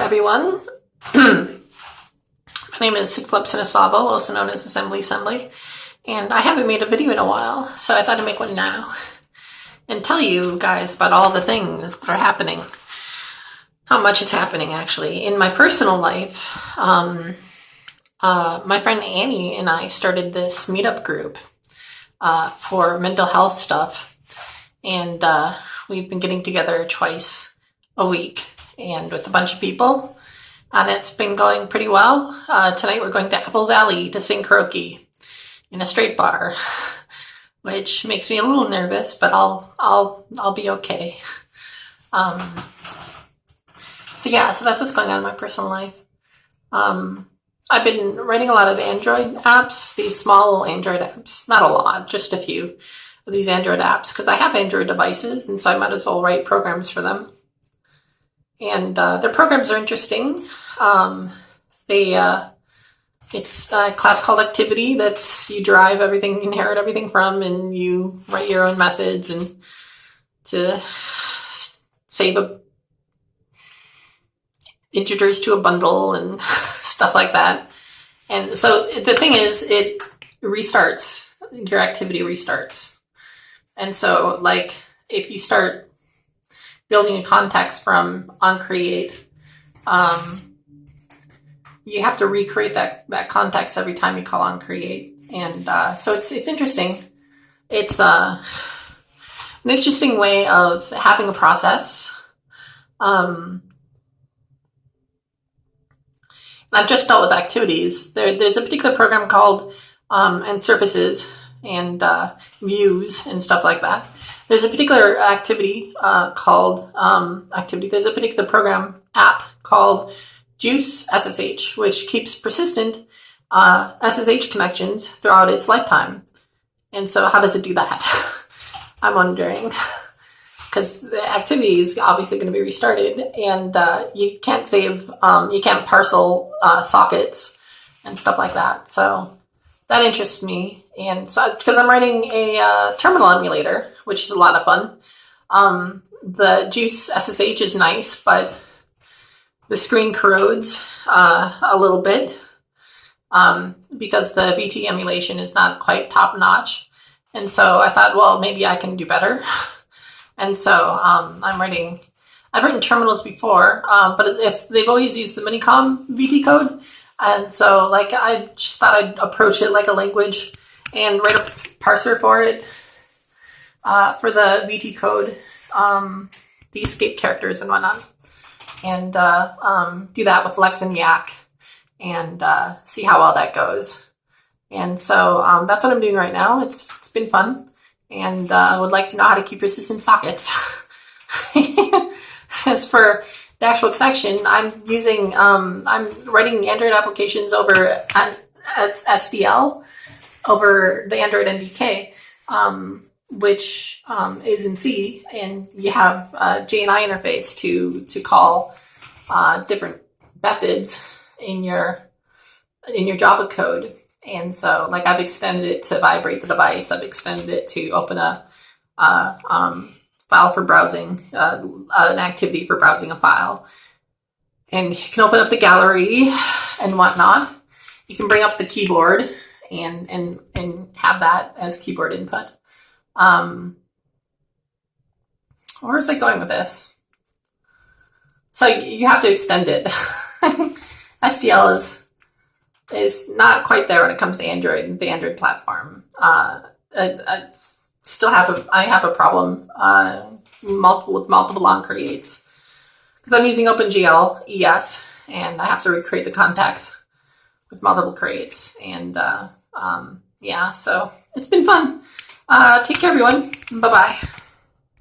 everyone. My name is Cyclops Sinislavo, also known as Assembly, and I haven't made a video in a while, so I thought I'd make one now and tell you guys about all the things that are happening. How much is happening, actually. In my personal life, my friend Annie and I started this meetup group for mental health stuff, and we've been getting together twice a week and with a bunch of people, and it's been going pretty well. Tonight we're going to Apple Valley to sing karaoke in a straight bar, which makes me a little nervous, but I'll be okay. So that's what's going on in my personal life. I've been writing a lot of Android apps, these small Android apps, not a lot, just a few of these Android apps, because I have Android devices, and so I might as well write programs for them. And their programs are interesting. It's a class called Activity that's you derive everything, inherit everything from, and you write your own methods and to save integers to a bundle and stuff like that. And so the thing is, it restarts, your activity restarts. And so, like, if you start building a context from onCreate, you have to recreate that context every time you call onCreate. And so it's interesting. It's an interesting way of having a process. I've just dealt with activities. There's a particular program called and surfaces and views and stuff like that. There's a particular activity called activity. There's a particular program app called Juice SSH, which keeps persistent SSH connections throughout its lifetime. And so how does it do that? I'm wondering. Because the activity is obviously going to be restarted, and you can't save, you can't parcel sockets and stuff like that. So that interests me. And so, because I'm writing a terminal emulator, which is a lot of fun. The Juice SSH is nice, but the screen corrodes a little bit because the VT emulation is not quite top notch. And so I thought, well, maybe I can do better. And so I've written terminals before, but they've always used the Minicom VT code. And so, like, I just thought I'd approach it like a language and write a parser for it, for the VT code, the escape characters and whatnot. And do that with Lex and Yak and see how well that goes. And so that's what I'm doing right now. It's been fun. And I would like to know how to keep persistent sockets. As for the actual connection, I'm writing Android applications over SDL, over the Android NDK, which is in C, and you have a JNI interface to call different methods in your Java code. And so, like, I've extended it to vibrate the device. I've extended it to open a file for browsing, an activity for browsing a file. And you can open up the gallery and whatnot. You can bring up the keyboard and have that as keyboard input. Where is it going with this? So you have to extend it. SDL is not quite there when it comes to Android, the Android platform. I have a problem with multiple long creates because I'm using OpenGL ES, and I have to recreate the contacts with multiple creates. And so it's been fun. Take care, everyone. Bye-bye.